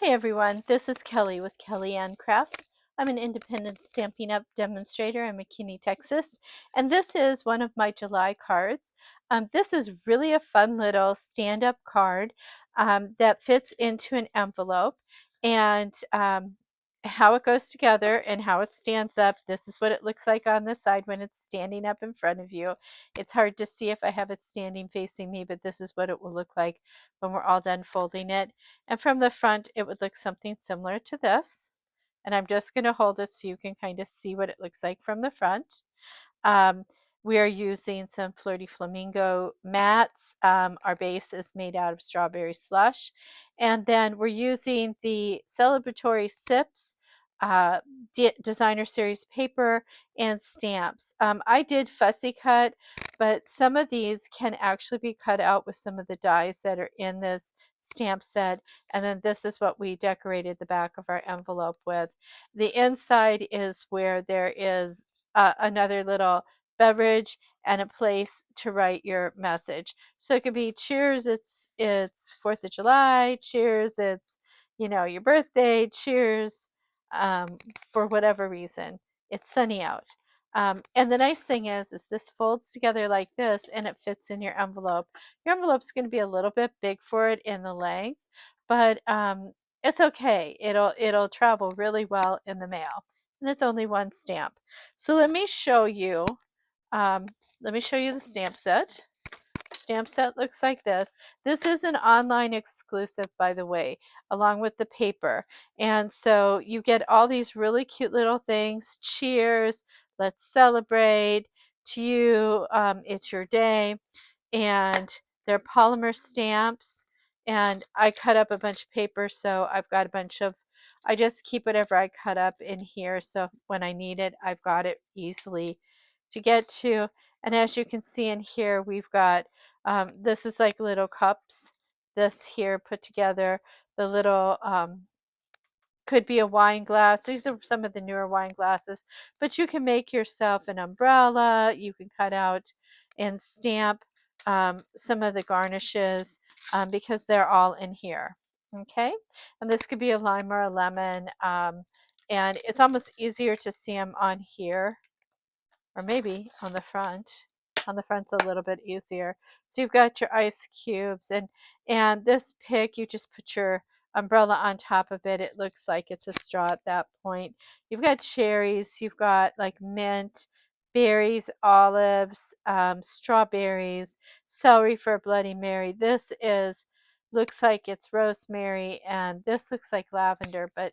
Hi everyone, this is Kelly with Kelly Ann Crafts. I'm an independent Stampin' Up! Demonstrator in McKinney, Texas, and this is one of my July cards. This is really a fun little stand-up card that fits into an envelope, and how it goes together and how it stands up. This is what it looks like on the side when it's standing up in front of you. It's hard to see if I have it standing facing me, but this is what it will look like when we're all done folding it. And from the front, it would look something similar to this. And I'm just going to hold it so you can kind of see what it looks like from the front. Um, we are using some Flirty Flamingo mats. Our base is made out of strawberry slush. And then we're using the Celebratory Sips designer series paper and stamps. I did fussy cut, but some of these can actually be cut out with some of the dies that are in this stamp set. And then this is what we decorated the back of our envelope with. The inside is where there is another little beverage and a place to write your message. So it could be cheers, it's 4th of July, cheers, it's your birthday, cheers, for whatever reason. It's sunny out. And the nice thing is this folds together like this and it fits in your envelope. Your envelope's going to be a little bit big for it in the length, but it's okay. It'll travel really well in the mail. And it's only one stamp. So let me show you the stamp set. Stamp set looks like this. This is an online exclusive, by the way, along with the paper. And so you get all these really cute little things. Cheers, let's celebrate, to you, it's your day. And they're polymer stamps. And I cut up a bunch of paper, so I've got a bunch of, I just keep whatever I cut up in here. So when I need it, I've got it easily to get to. And as you can see in here, we've got, this is like little cups. This here put together, the little, could be a wine glass. These are some of the newer wine glasses, but you can make yourself an umbrella. You can cut out and stamp some of the garnishes because they're all in here. Okay, and this could be a lime or a lemon, and it's almost easier to see them on here, or maybe on the front. On the front's a little bit easier. So you've got your ice cubes, and this pick, you just put your umbrella on top of it. It looks like it's a straw at that point. You've got cherries, you've got like mint, berries, olives, strawberries, celery for a Bloody Mary. This looks like it's rosemary, and this looks like lavender, but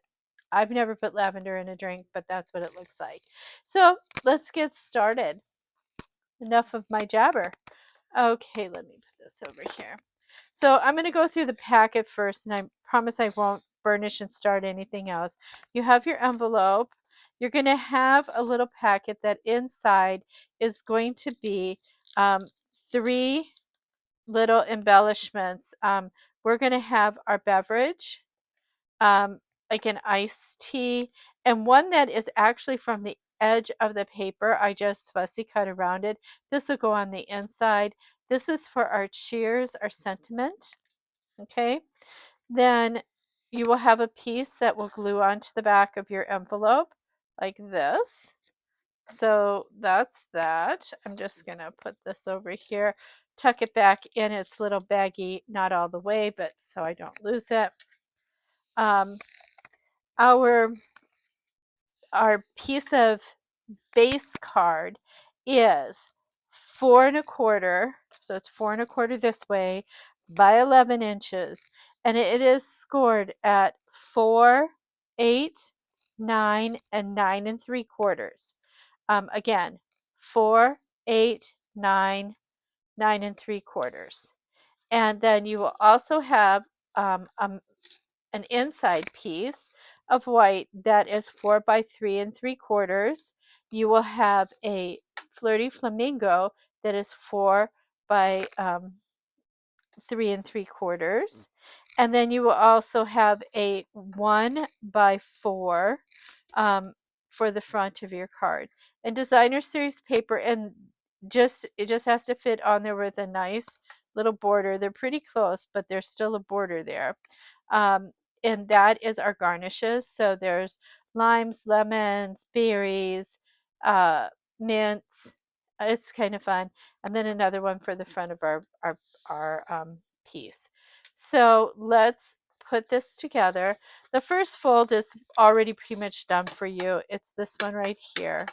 I've never put lavender in a drink, but that's what it looks like. So let's get started. Enough of my jabber. Okay, let me put this over here. So I'm going to go through the packet first, and I promise I won't burnish and start anything else. You have your envelope. You're going to have a little packet that inside is going to be 3 little embellishments. We're going to have our beverage, like an iced tea, and one that is actually from the edge of the paper. I just fussy cut around it. This will go on the inside. This is for our cheers, our sentiment. Okay, then you will have a piece that will glue onto the back of your envelope like this. So that's that. I'm just gonna put this over here, tuck it back in its little baggie, not all the way, but so I don't lose it. Our piece of base card is 4 1/4, so it's 4 1/4 this way by 11 inches, and it is scored at 4, 8, 9, and 9 3/4. Again, 4, 8, 9, 9 3/4. And then you will also have an inside piece of white that is 4 by 3 3/4. You will have a Flirty Flamingo that is 4 by 3 3/4. And then you will also have a 1 by 4 for the front of your card. And designer series paper, and it just has to fit on there with a nice little border. They're pretty close, but there's still a border there. and that is our garnishes. So there's limes, lemons, berries, uh, mints. It's kind of fun. And then another one for the front of our piece. So let's put this together. The first fold is already pretty much done for you. It's this one right here.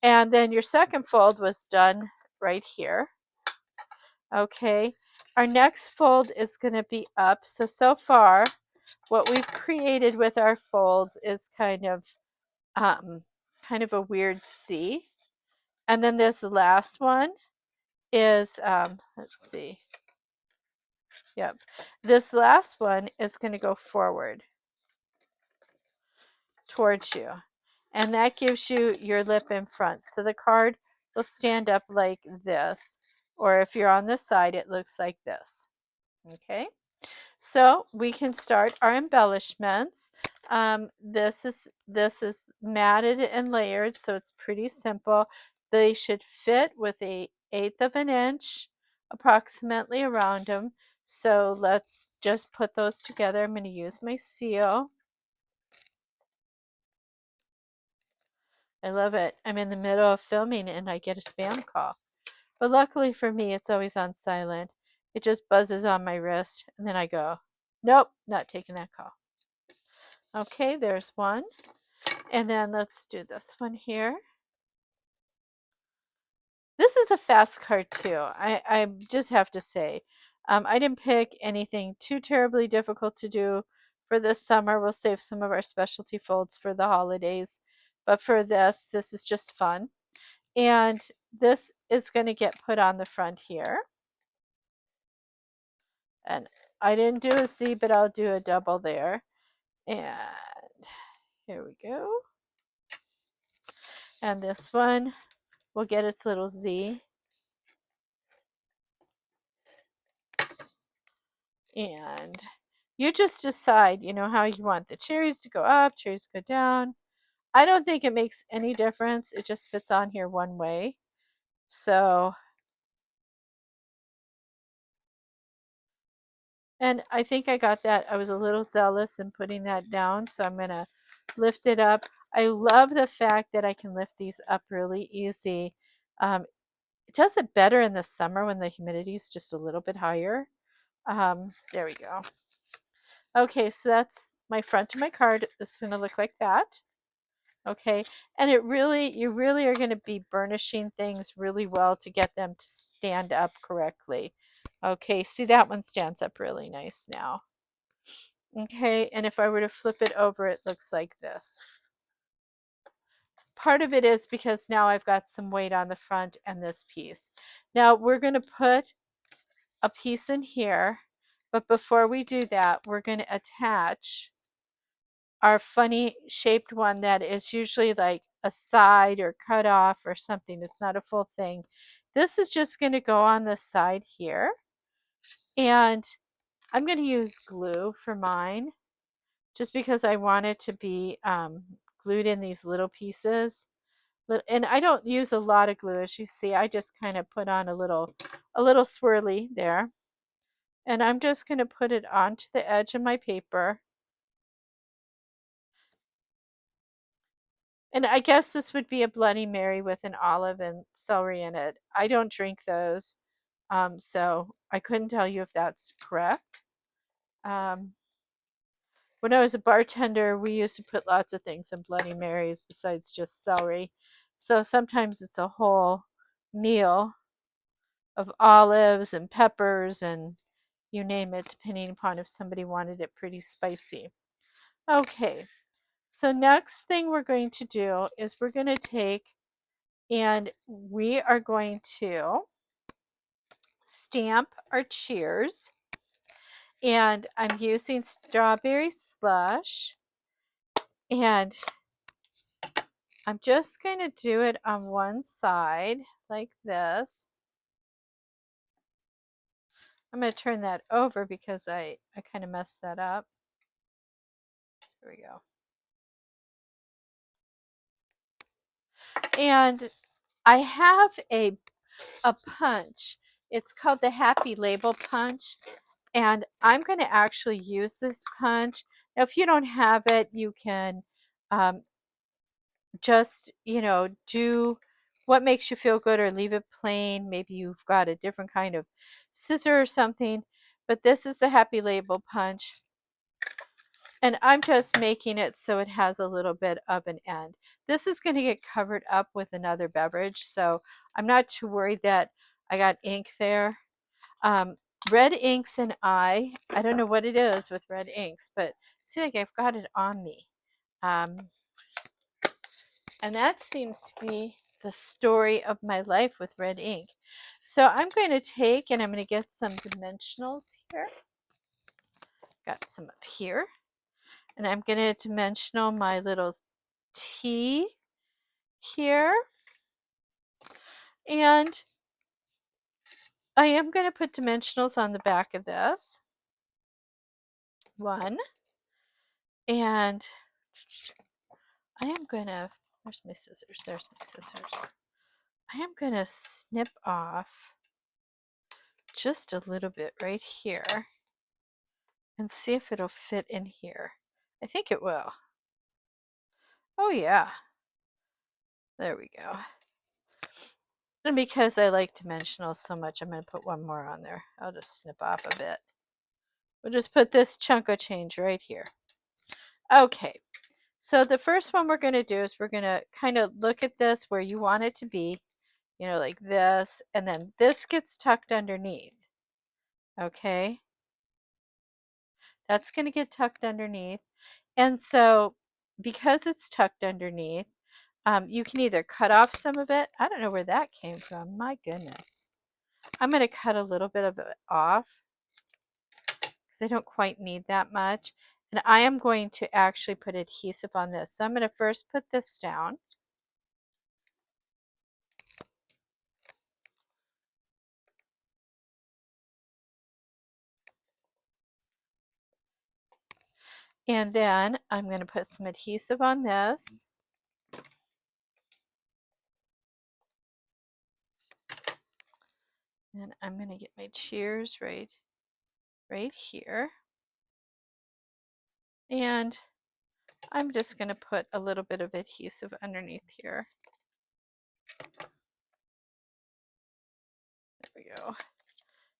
And then your second fold was done right here. Okay. Our next fold is going to be up. So far, what we've created with our folds is um, kind of a weird C. And then this last one is, let's see. Yep. This last one is going to go forward towards you. And that gives you your lip in front. So the card will stand up like this. Or if you're on this side, it looks like this. Okay. So we can start our embellishments. This is matted and layered, so it's pretty simple. They should fit with a 1/8 of an inch approximately around them. So let's just put those together. I'm going to use my seal. I love it. I'm in the middle of filming and I get a spam call. But luckily for me, it's always on silent. It just buzzes on my wrist and then I go, nope, not taking that call. Okay, there's one. And then let's do this one here. This is a fast card too. I just have to say, I didn't pick anything too terribly difficult to do for this summer. We'll save some of our specialty folds for the holidays. But for this is just fun. And this is going to get put on the front here. And I didn't do a C, but I'll do a double there. And here we go. And this one will get its little Z. And you just decide, how you want the cherries to go up, cherries to go down. I don't think it makes any difference. It just fits on here one way. So, and I think I got that. I was a little zealous in putting that down, so I'm going to lift it up. I love the fact that I can lift these up really easy. It does it better in the summer when the humidity is just a little bit higher. There we go. Okay, so that's my front of my card. It's going to look like that. Okay, and you really are going to be burnishing things really well to get them to stand up correctly. Okay, see, that one stands up really nice now. Okay, and if I were to flip it over, it looks like this. Part of it is because now I've got some weight on the front and this piece. Now we're going to put a piece in here, but before we do that, we're going to attach our funny shaped one that is usually like a side or cut off or something. It's not a full thing. This is just going to go on the side here. And I'm going to use glue for mine just because I want it to be glued in these little pieces. And I don't use a lot of glue, as you see. I just kind of put on a little swirly there. And I'm just going to put it onto the edge of my paper. And I guess this would be a Bloody Mary with an olive and celery in it. I don't drink those, so I couldn't tell you if that's correct. When I was a bartender, we used to put lots of things in Bloody Marys besides just celery. So sometimes it's a whole meal of olives and peppers and you name it, depending upon if somebody wanted it pretty spicy. Okay, so next thing we're going to do is we're going to take and we are going to stamp our cheers. And I'm using strawberry slush. And I'm just going to do it on one side like this. I'm going to turn that over because I kind of messed that up. There we go. And I have a punch. It's called the Happy Label Punch. And I'm going to actually use this punch Now, if you don't have it, you can just, do what makes you feel good or leave it plain. Maybe you've got a different kind of scissor or something. But this is the Happy Label Punch. And I'm just making it so it has a little bit of an end. This is going to get covered up with another beverage, so I'm not too worried that I got ink there. Red inks and I don't know what it is with red inks, but see, like I've got it on me. And that seems to be the story of my life with red ink. So I'm going to take and I'm going to get some dimensionals here. Got some up here. And I'm going to dimensional my little T here. And I am going to put dimensionals on the back of this. One. And I am going to, where's my scissors? There's my scissors. I am going to snip off just a little bit right here and see if it'll fit in here. I think it will. Oh yeah. There we go. And because I like dimensionals so much, I'm going to put one more on there. I'll just snip off a bit. We'll just put this chunk of change right here. Okay. So the first one we're going to do is we're going to kind of look at this where you want it to be, like this, and then this gets tucked underneath. Okay. That's going to get tucked underneath. And so because it's tucked underneath, you can either cut off some of it. I don't know where that came from. My goodness. I'm going to cut a little bit of it off because I don't quite need that much. And I am going to actually put adhesive on this. So I'm going to first put this down. And then I'm going to put some adhesive on this. And I'm going to get my cheers right here. And I'm just going to put a little bit of adhesive underneath here. There we go.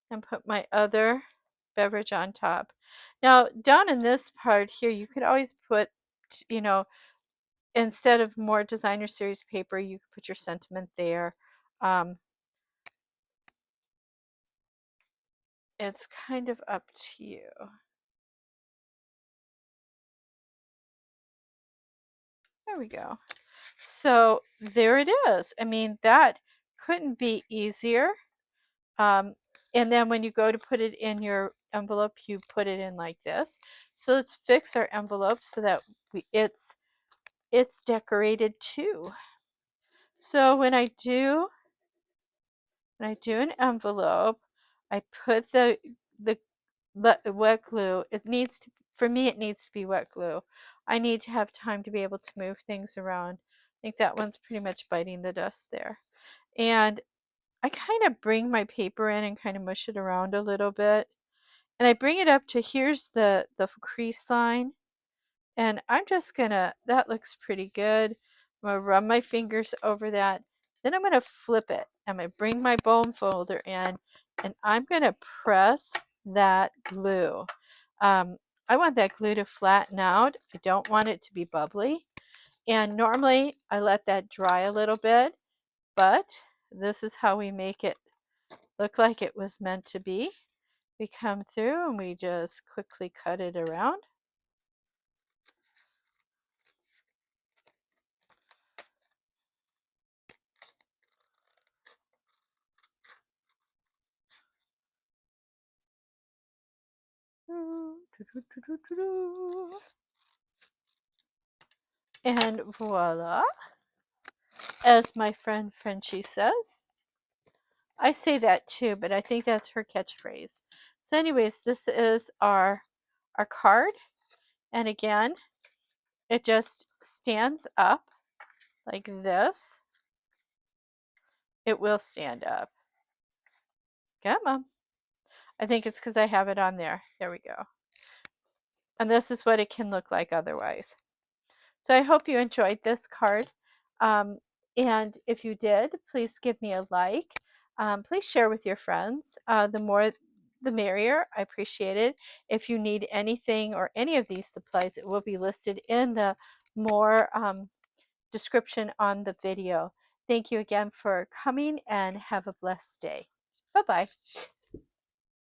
And put my other beverage on top. Now, down in this part here, you could always put, instead of more designer series paper, you could put your sentiment there. It's kind of up to you. There we go. So there it is. I mean, that couldn't be easier. And then when you go to put it in your envelope, you put it in like this. So let's fix our envelope so that it's decorated too. So when I do an envelope, I put the wet glue. It needs to, for me, it needs to be wet glue. I need to have time to be able to move things around. I think that one's pretty much biting the dust there. And I kind of bring my paper in and kind of mush it around a little bit. And I bring it up to, here's the crease line. And I'm just gonna, that looks pretty good. I'm gonna run my fingers over that. Then I'm gonna flip it. I'm gonna bring my bone folder in and I'm gonna press that glue. I want that glue to flatten out. I don't want it to be bubbly. And normally I let that dry a little bit, but this is how we make it look like it was meant to be. We come through and we just quickly cut it around. And voila, as my friend Frenchie says. I say that too, but I think that's her catchphrase. So anyways, this is our card. And again, it just stands up like this. It will stand up. Come on. I think it's because I have it on there. There we go. And this is what it can look like otherwise. So I hope you enjoyed this card. And if you did, please give me a like. Please share with your friends. The more, the merrier. I appreciate it. If you need anything or any of these supplies, it will be listed in the more description on the video. Thank you again for coming and have a blessed day. Bye-bye.